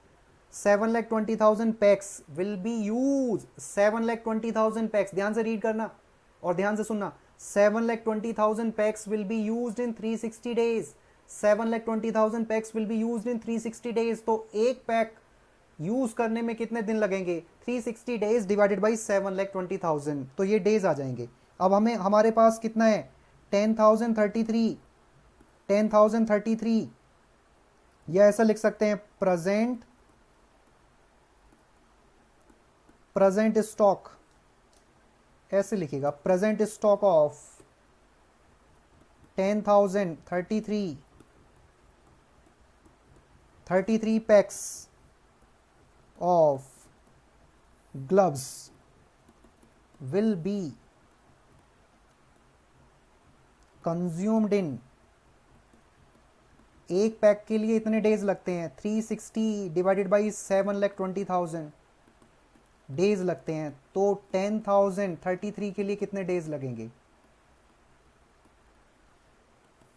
7,20,000 PACS will be use, 7,20,000 PACS, ध्यान से रीड करना और ध्यान से सुनना, 7,20,000 PACS will be used in 360 days, 7,20,000 PACS will be used in 360 days. तो एक पैक यूज करने में कितने दिन लगेंगे, 360 डेज डिवाइडेड बाई 7,20,000, तो ये डेज आ जाएंगे। अब हमारे पास कितना है, 10,033, या ऐसा लिख सकते हैं प्रेजेंट स्टॉक, ऐसे लिखिएगा, present stock of 10,033 PACS of gloves will be consumed in, एक पैक के लिए इतने डेज लगते हैं, 360 डिवाइडेड बाई 7,20,000 डेज लगते हैं, तो 10,033 के लिए कितने डेज लगेंगे,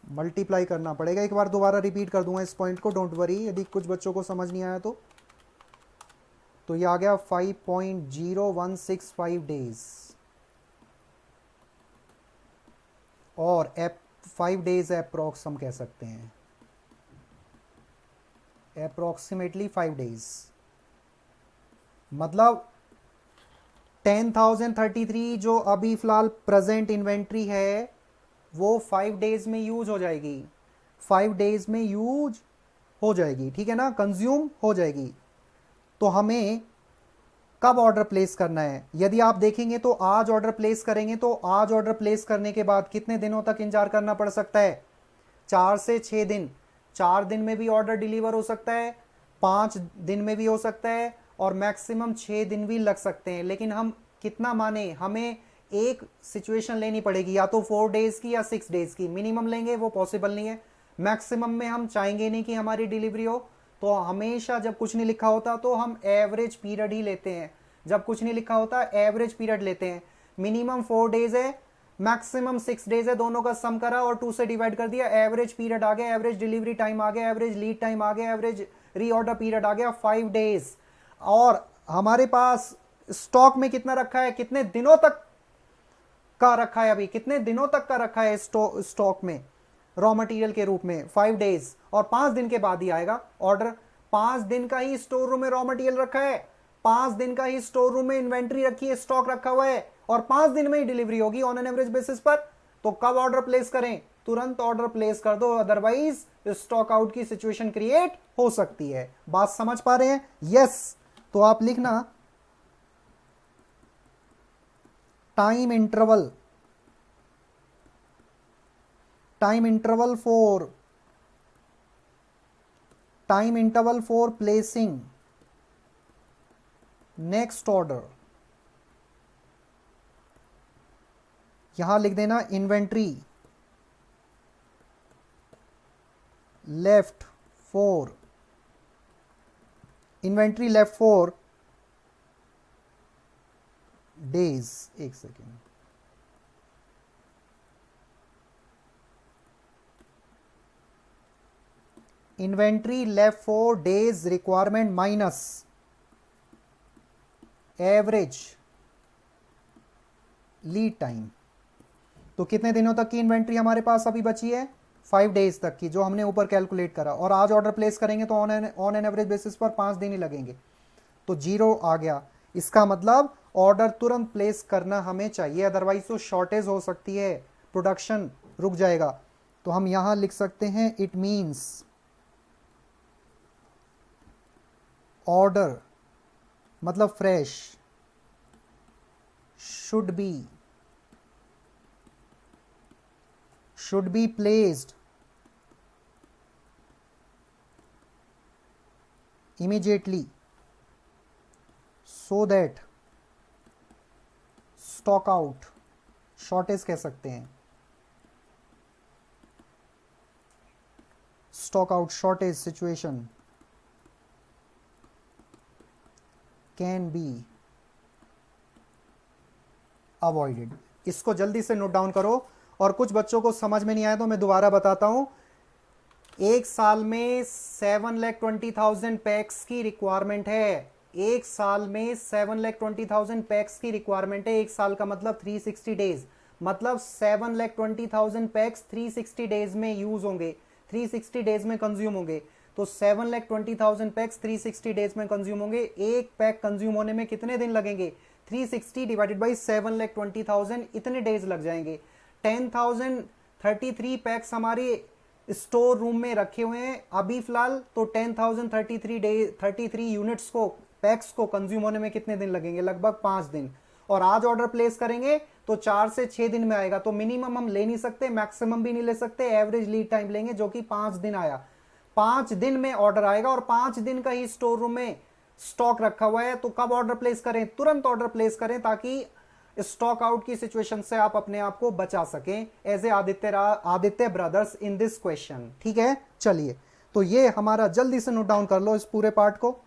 मल्टीप्लाई करना पड़ेगा। एक बार दोबारा रिपीट कर दूंगा इस पॉइंट को, डोंट वरी यदि कुछ बच्चों को समझ नहीं आया तो ये आ गया 5.0165 डेज, और 5 डेज अप्रोक्स हम कह सकते हैं, अप्रोक्सीमेटली 5 डेज। मतलब 10,033 जो अभी फिलहाल प्रेजेंट इन्वेंट्री है वो 5 डेज में यूज हो जाएगी, 5 डेज में यूज हो जाएगी, ठीक है ना, कंज्यूम हो जाएगी। तो हमें कब ऑर्डर प्लेस करना है, यदि आप देखेंगे तो आज ऑर्डर प्लेस करेंगे, तो आज ऑर्डर प्लेस करने के बाद कितने दिनों तक इंतजार करना पड़ सकता है, 4 से 6 दिन, 4 दिन में भी ऑर्डर डिलीवर हो सकता है, 5 दिन में भी हो सकता है, और मैक्सिमम 6 दिन भी लग सकते हैं। लेकिन हम कितना माने, हमें एक सिचुएशन लेनी पड़ेगी, या तो 4 डेज की या 6 डेज की मिनिमम लेंगे, वो पॉसिबल नहीं है। मैक्सिमम में हम चाहेंगे नहीं कि हमारी डिलीवरी हो, तो हमेशा जब कुछ नहीं लिखा होता तो हम एवरेज पीरियड ही लेते हैं। जब कुछ नहीं लिखा होता एवरेज पीरियड लेते हैं। मिनिमम 4 डेज है, मैक्सिमम 6 डेज है, दोनों का सम करा और 2 से डिवाइड कर दिया, एवरेज पीरियड आ गया, एवरेज डिलीवरी टाइम आ गया, एवरेज लीड टाइम आ गया, एवरेज रीऑर्डर पीरियड आ गया 5 डेज। और हमारे पास स्टॉक में कितना रखा है, कितने दिनों तक का रखा है, अभी कितने दिनों तक का रखा है स्टॉक में रॉ मटेरियल के रूप में, 5 डेज, और 5 दिन के बाद ही आएगा ऑर्डर। 5 दिन का ही स्टोर रूम में रॉ मटेरियल रखा है, 5 दिन का ही स्टोर रूम में इन्वेंट्री रखी है, स्टॉक रखा हुआ है, और 5 दिन में ही डिलीवरी होगी ऑन एन एवरेज बेसिस पर। तो कब ऑर्डर प्लेस करें, तुरंत ऑर्डर प्लेस कर दो, अदरवाइज स्टॉक आउट की सिचुएशन क्रिएट हो सकती है। बात समझ पा रहे हैं? यस। तो आप लिखना time interval for placing next order. यहां लिख देना इन्वेंट्री लेफ्ट फॉर डेज। एक second, inventory left for days requirement minus average lead time. तो कितने दिनों तक की इन्वेंट्री हमारे पास अभी बची है? 5 डेज तक की, जो हमने ऊपर कैलकुलेट करा। और आज ऑर्डर प्लेस करेंगे तो ऑन एन एवरेज बेसिस पर 5 दिन ही लगेंगे, तो 0 आ गया। इसका मतलब ऑर्डर तुरंत प्लेस करना हमें चाहिए, अदरवाइज तो शॉर्टेज हो सकती है, प्रोडक्शन रुक जाएगा। तो हम यहां लिख सकते हैं इट मीन्स ऑर्डर मतलब fresh should be placed immediately so that stock out, shortage कह सकते हैं, stock out shortage situation can be avoided. इसको जल्दी से नोट डाउन करो, और कुछ बच्चों को समझ में नहीं आया तो मैं दोबारा बताता हूं। एक साल में 7,20,000 पैक्स की रिक्वायरमेंट है, एक साल में 7,20,000 पैक्स की रिक्वायरमेंट है। एक साल का मतलब 360 डेज, मतलब 7,20,000 पैक्स 360 डेज में यूज होंगे, 360 डेज में कंज्यूम होंगे। तो 7,20,000 पैक्स 360 डेज में कंज्यूम होंगे। एक पैक कंज्यूम होने में कितने दिन लगेंगे? 360 डिवाइडेड बाई 7,20,000, इतने डेज लग जाएंगे। 10,033 पैक्स हमारे स्टोर रूम में रखे हुए हैं अभी फिलहाल, तो 10,033 यूनिट्स को, पैक्स को कंज्यूम होने में कितने दिन लगेंगे? लगभग 5 दिन। और आज ऑर्डर प्लेस करेंगे तो 4 से 6 दिन में आएगा। तो मिनिमम हम ले नहीं सकते, मैक्सिमम भी नहीं ले सकते, एवरेज लीड टाइम लेंगे, जो कि 5 दिन आया। 5 दिन में ऑर्डर आएगा, और 5 दिन का ही स्टोर रूम में स्टॉक रखा हुआ है। तो कब ऑर्डर प्लेस करें? तुरंत ऑर्डर प्लेस करें, ताकि स्टॉक आउट की सिचुएशन से आप अपने आप को बचा सकें, as A Aditya brothers in this question. ठीक है, चलिए, तो ये हमारा, जल्दी से नोट डाउन कर लो इस पूरे पार्ट को।